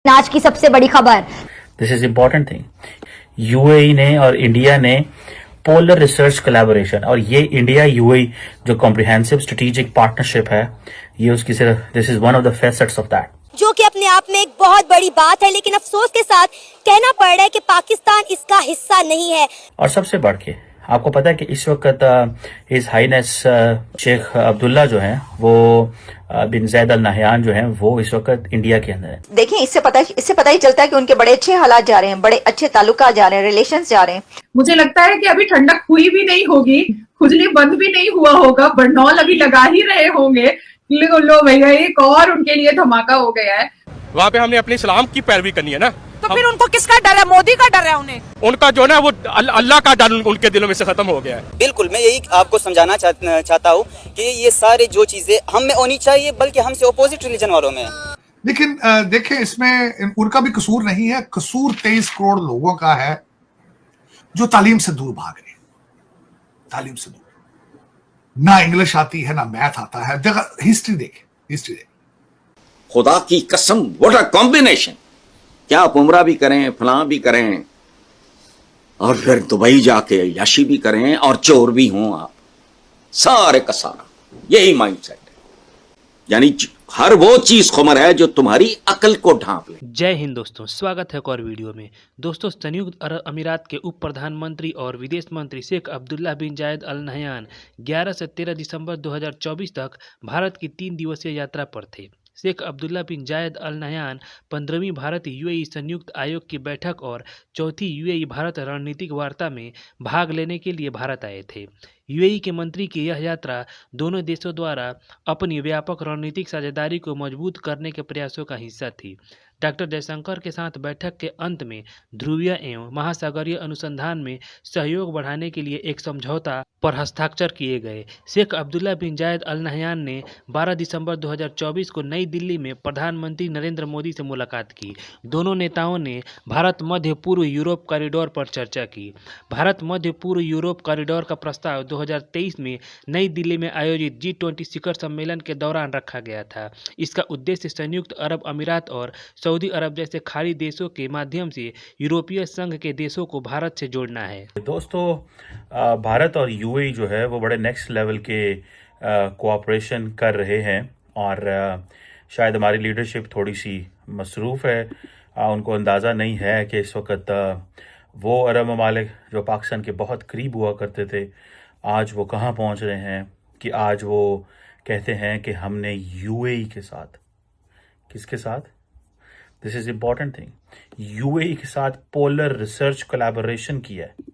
आज की सबसे बड़ी खबर। This is important thing. UAE ने और इंडिया ने पोलर रिसर्च कोलैबोरेशन, और ये इंडिया यूएई जो कॉम्प्रिहेंसिव स्ट्रेटेजिक पार्टनरशिप है, ये उसकी सिर्फ this is one of the facets of that, जो कि अपने आप में एक बहुत बड़ी बात है, लेकिन अफसोस के साथ कहना पड़ रहा है कि पाकिस्तान इसका हिस्सा नहीं है। और सबसे बढ़ के आपको पता है कि इस वक्त हिज हाईनेस शेख अब्दुल्ला जो हैं वो बिन जैद अल नहयान जो हैं वो इस वक्त इंडिया के अंदर है। देखिए, इससे पता ही चलता है कि उनके बड़े अच्छे हालात जा रहे हैं, बड़े अच्छे ताल्लुकात जा रहे हैं, रिलेशंस जा रहे हैं। मुझे लगता है कि अभी ठंडक हुई भी नहीं होगी, खुजली बंद भी नहीं हुआ होगा, बरनौल अभी लगा ही रहे होंगे। लो भैया, एक और उनके लिए धमाका हो गया है। वहाँ पे हमने अपने इस्लाम की पैरवी करनी है ना, तो फिर उनको किसका डर है? मोदी का डर है उन्हें। उनका जो ना वो अल्लाह का डर उनके दिलों में से खत्म हो गया है। बिल्कुल, मैं यही आपको समझाना चाहता हूँ कि ये सारे जो चीजें हम में होनी चाहिए, बल्कि हमसे अपोजिट रिलीजन वालों में। लेकिन देखें, इसमें उनका भी कसूर नहीं है। कसूर 23 करोड़ लोगों का है जो तालीम से दूर भाग रहे हैं। तालीम से दूर, ना इंग्लिश आती है, ना मैथ आता है। हिस्ट्री देख। खुदा की कसम, व्हाट अ कॉम्बिनेशन। क्या आप उम्रा भी करें, फलां भी करें, और फिर दुबई जाके याशी भी करें, और चोर भी हों आप, सारे का सारा यही माइंडसेट है। यानी हर वो चीज खुमर है जो तुम्हारी अकल को ढांप ले। जय हिंद दोस्तों, स्वागत है एक और वीडियो में। दोस्तों, संयुक्त अरब अमीरात के उप प्रधानमंत्री और विदेश मंत्री शेख अब्दुल्ला बिन जायद अल नहयान 11 से 13 दिसंबर 2024 तक भारत की 3 दिवसीय यात्रा पर थे। शेख अब्दुल्ला बिन जायद अल नहयान 15वीं भारत यूएई संयुक्त आयोग की बैठक और चौथी यूएई भारत रणनीतिक वार्ता में भाग लेने के लिए भारत आए थे। यूएई के मंत्री की यह यात्रा दोनों देशों द्वारा अपनी व्यापक रणनीतिक साझेदारी को मजबूत करने के प्रयासों का हिस्सा थी। डॉक्टर जयशंकर के साथ बैठक के अंत में ध्रुवीय एवं महासागरीय अनुसंधान में सहयोग बढ़ाने के लिए एक समझौता पर हस्ताक्षर किए गए। शेख अब्दुल्ला बिन जायद अल नहयान ने 12 दिसंबर 2024 को नई दिल्ली में प्रधानमंत्री नरेंद्र मोदी से मुलाकात की। दोनों नेताओं ने भारत मध्य पूर्व यूरोप कॉरिडोर पर चर्चा की। भारत मध्य पूर्व यूरोप कॉरिडोर का प्रस्ताव 2023 में नई दिल्ली में आयोजित G20 शिखर सम्मेलन के दौरान रखा गया था। इसका उद्देश्य संयुक्त अरब अमीरात और सऊदी अरब जैसे खाड़ी देशों के माध्यम से यूरोपीय संघ के देशों को भारत से जोड़ना है। दोस्तों, भारत और यूएई जो है वो बड़े नेक्स्ट लेवल के कोऑपरेशन कर रहे हैं, और शायद हमारी लीडरशिप थोड़ी सी मसरूफ़ है। उनको अंदाज़ा नहीं है कि इस वक्त वो अरब ममालिक जो पाकिस्तान के बहुत करीब हुआ करते थे, आज वो कहाँ पहुँच रहे हैं कि आज वो कहते हैं कि हमने यूएई के साथ, किसके साथ, this is important thing, UAE के साथ पोलर रिसर्च कोलैबोरेशन किया है।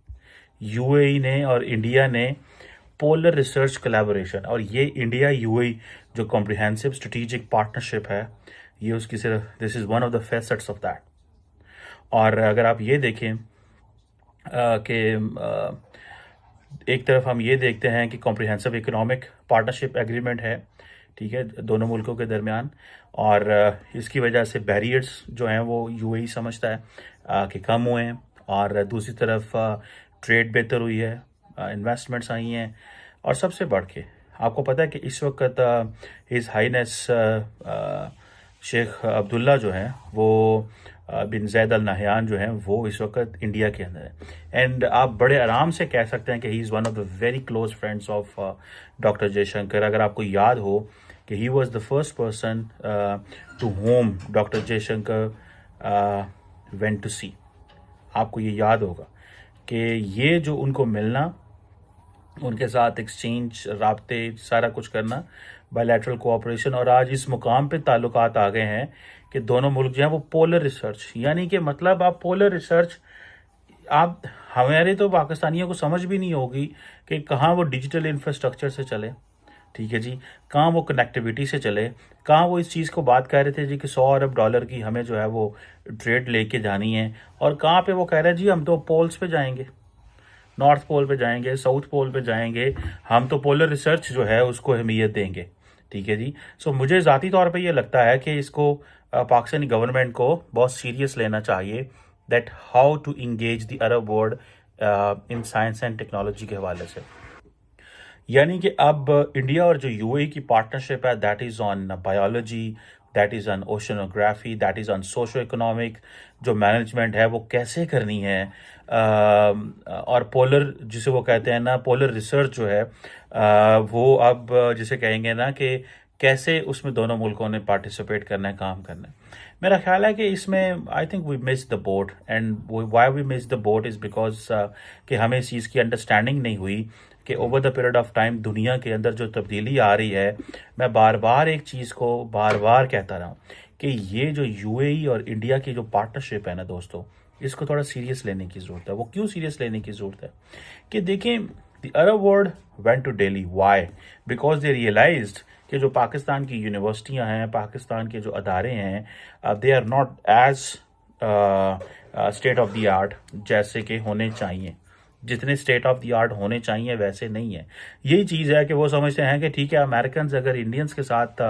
यूएई ने और इंडिया ने पोलर रिसर्च कोलैबोरेशन, और ये इंडिया यूएई जो कॉम्प्रिहेंसिव स्ट्रेटेजिक पार्टनरशिप है, ये उसकी सिर्फ this is one of the facets of that. और अगर आप ये देखें कि एक तरफ हम ये देखते हैं कि कॉम्प्रिहेंसिव इकोनॉमिक पार्टनरशिप एग्रीमेंट है, ठीक है, दोनों मुल्कों के दरमियान, और इसकी वजह से बैरियर्स जो हैं वो यूएई समझता है कि कम हुए हैं, और दूसरी तरफ ट्रेड बेहतर हुई है, इन्वेस्टमेंट्स आई हैं, और सबसे बढ़ के आपको पता है कि इस वक्त हिज हाईनेस शेख अब्दुल्ला जो हैं वो बिन जैद अल नहयान जो हैं वो इस वक्त इंडिया के अंदर है। एंड आप बड़े आराम से कह सकते हैं कि he is one of the very close friends of doctor Jaishankar. अगर आपको याद हो कि he was the first person to whom doctor Jaishankar went to see, आपको ये याद होगा कि ये जो उनको मिलना, उनके साथ एक्सचेंज, राब्ते, सारा कुछ करना, बायलैटरल कोऑपरेशन, और आज इस मुकाम पे ताल्लुकात आ गए हैं कि दोनों मुल्क जो हैं वो पोलर रिसर्च, यानी कि मतलब आप पोलर रिसर्च, आप हमारे तो पाकिस्तानियों को समझ भी नहीं होगी कि कहाँ वो डिजिटल इंफ्रास्ट्रक्चर से चले, ठीक है जी, कहाँ वो कनेक्टिविटी से चले, कहाँ वो इस चीज़ को बात कर रहे थे जी कि 100 अरब डॉलर की हमें जो है वो ट्रेड लेके जानी है, और कहाँ पे वो कह रहे हैं जी हम तो पोल्स पे जाएंगे, नॉर्थ पोल पे जाएंगे, साउथ पोल पे जाएंगे, हम तो पोलर रिसर्च जो है उसको अहमियत देंगे, ठीक है जी। सो मुझे ज़ाती तौर पे ये लगता है कि इसको पाकिस्तानी गवर्नमेंट को बहुत सीरियस लेना चाहिए, that how to engage the Arab world in science and technology के हवाले से। यानी कि अब इंडिया और जो यूएई की पार्टनरशिप है that is on biology, that is on oceanography, that is on socio economic जो मैनेजमेंट है वो कैसे करनी है, और पोलर जिसे वो कहते हैं ना, पोलर रिसर्च जो है वो अब जिसे कहेंगे ना कि कैसे उसमें दोनों मुल्कों ने पार्टिसिपेट करना है, काम करना है। मेरा ख्याल है कि इसमें I think we miss the boat, and why we miss the boat is because कि हमें इस चीज़ की अंडरस्टैंडिंग नहीं हुई कि over the period of time दुनिया के अंदर जो तब्दीली आ रही है, मैं बार बार एक चीज़ को बार बार कहता रहा हूँ कि ये जो यूएई और इंडिया की जो पार्टनरशिप है ना दोस्तों, इसको थोड़ा सीरियस लेने की ज़रूरत है। वो क्यों सीरियस लेने की ज़रूरत है कि देखें, the Arab world went to Delhi, why? Because they realized कि जो पाकिस्तान की यूनिवर्सिटियां हैं, पाकिस्तान के जो अदारे हैं, they are not as state of the art जैसे कि होने चाहिए। जितने स्टेट ऑफ द आर्ट होने चाहिए वैसे नहीं है। यही चीज़ है कि वो समझते हैं कि ठीक है, अमेरिकन अगर इंडियंस के साथ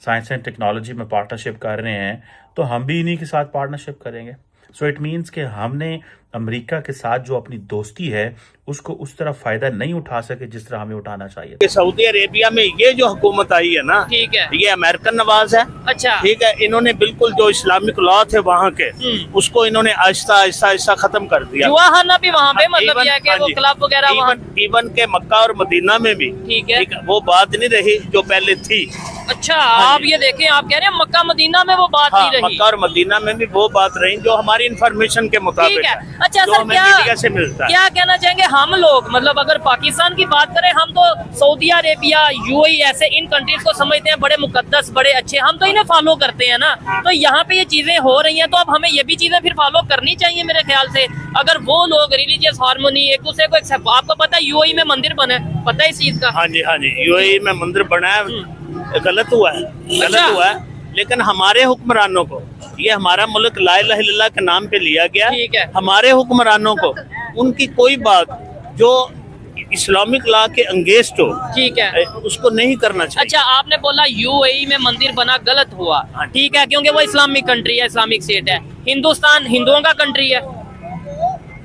साइंस एंड टेक्नोलॉजी में पार्टनरशिप कर रहे हैं तो हम भी इन्हीं के साथ पार्टनरशिप करेंगे। सो इट मीन्स कि हमने अमेरिका के साथ जो अपनी दोस्ती है उसको उस तरह फायदा नहीं उठा सके जिस तरह हमें उठाना चाहिए। सऊदी अरेबिया में ये जो हुकूमत आई है ना, ठीक है, ये अमेरिकन नवाज है। अच्छा, ठीक है, इन्होंने बिल्कुल जो इस्लामिक लॉ थे वहाँ के उसको इन्होंने आहिस्ता आहिस्ता आहिस्ता खत्म कर दिया। जुआखाना भी वहाँ पे, मतलब ये है कि वो क्लब वगैरह वहाँ, इवन के मक्का और मदीना में भी ठीक है, वो बात नहीं रही जो पहले थी। अच्छा, आप ये देखें, आप कह रहे हैं मक्का मदीना में वो बात नहीं रही। मक्का और मदीना में भी वो बात रही जो हमारी इंफॉर्मेशन के मुताबिक है। अच्छा जो सर, हमें मीडिया से मिलता है। क्या कहना चाहेंगे हम लोग, मतलब अगर पाकिस्तान की बात करें, हम तो सऊदी अरेबिया, यूएई ऐसे इन कंट्रीज को समझते हैं बड़े मुकद्दस, बड़े अच्छे, हम तो इन्हें फॉलो करते हैं ना। तो यहाँ पे ये चीजें हो रही हैं तो अब हमें ये भी चीजें फिर फॉलो करनी चाहिए मेरे ख्याल से। अगर वो लोग रिलीजियस हार्मोनी एक दूसरे को एक्सेप्ट, आपको पता है यूएई में मंदिर बने, पता है इस चीज का? हाँ जी, हाँ जी, यूएई में मंदिर बना है, गलत हुआ है, गलत हुआ है, लेकिन हमारे हुक्मरानों को, ये हमारा मुल्क ला इलाहा इल्लल्लाह के नाम पे लिया गया, ठीक है, हमारे हुक्मरानों को उनकी कोई बात जो इस्लामिक लॉ के अंगेंस्ट हो, ठीक है, उसको नहीं करना चाहिए। अच्छा, आपने बोला यूएई में मंदिर बना, गलत हुआ, ठीक है, क्योंकि वो इस्लामिक कंट्री है, इस्लामिक स्टेट है। हिंदुस्तान हिंदुओं का कंट्री है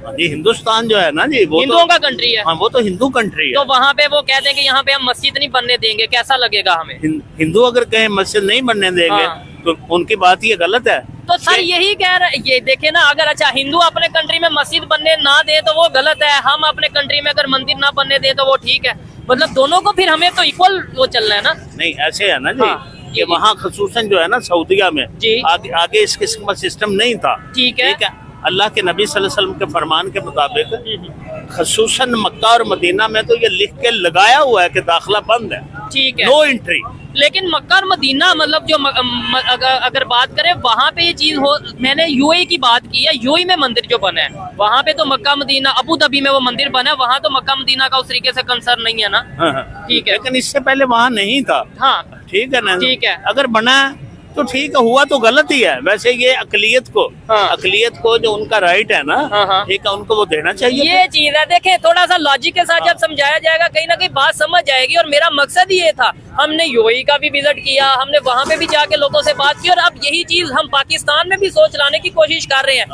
जी, हिंदुस्तान जो है ना जी, वो हिंदुओं का कंट्री है। हाँ, वो तो हिंदू कंट्री है। तो वहाँ पे वो कहते हैं कि यहाँ पे हम मस्जिद नहीं बनने देंगे, कैसा लगेगा हमें? हिंदू अगर कहें मस्जिद नहीं बनने देंगे तो उनकी बात ये गलत है। तो सर यही कह रहे, ये देखे ना, अगर अच्छा हिंदू अपने कंट्री में मस्जिद बनने ना दे तो वो गलत है, हम अपने कंट्री में अगर मंदिर ना बनने दे तो वो ठीक है। मतलब दोनों को फिर हमें तो इक्वल वो चलना है ना। नहीं, ऐसे है ना जी, कि वहाँ खसूसन जो है ना सऊदिया में आगे इस किस्म का सिस्टम नहीं था। ठीक है, अल्लाह के नबी सल्लल्लाहु अलैहि वसल्लम के फरमान के मुताबिक खसूसन मक्का और मदीना में तो ये लिख के लगाया हुआ है कि दाखिला बंद है, ठीक है, नो एंट्री। लेकिन मक्का और मदीना, मतलब जो अगर बात करें वहाँ पे ये चीज हो, मैंने यूएई की बात की है, यूएई में मंदिर जो बना है वहाँ पे तो मक्का मदीना, अबू धाबी में वो मंदिर बना है, वहाँ तो मक्का मदीना का उस तरीके से कंसर्न नहीं है ना। ठीक है, लेकिन इससे पहले वहाँ नहीं था। हाँ, ठीक है ना, ठीक है, अगर बना तो ठीक है, हुआ तो गलत ही है। वैसे ये अकलियत को जो उनका राइट है ना, ठीक है, उनको वो देना चाहिए। ये चीज है, देखें थोड़ा सा लॉजिक के साथ जब समझाया जाएगा कहीं ना कहीं बात समझ जाएगी। और मेरा मकसद ये था, हमने यूएई का भी विजिट किया, हमने वहाँ पे भी जाके लोगों से बात की, और अब यही चीज हम पाकिस्तान में भी सोच लाने की कोशिश कर रहे हैं।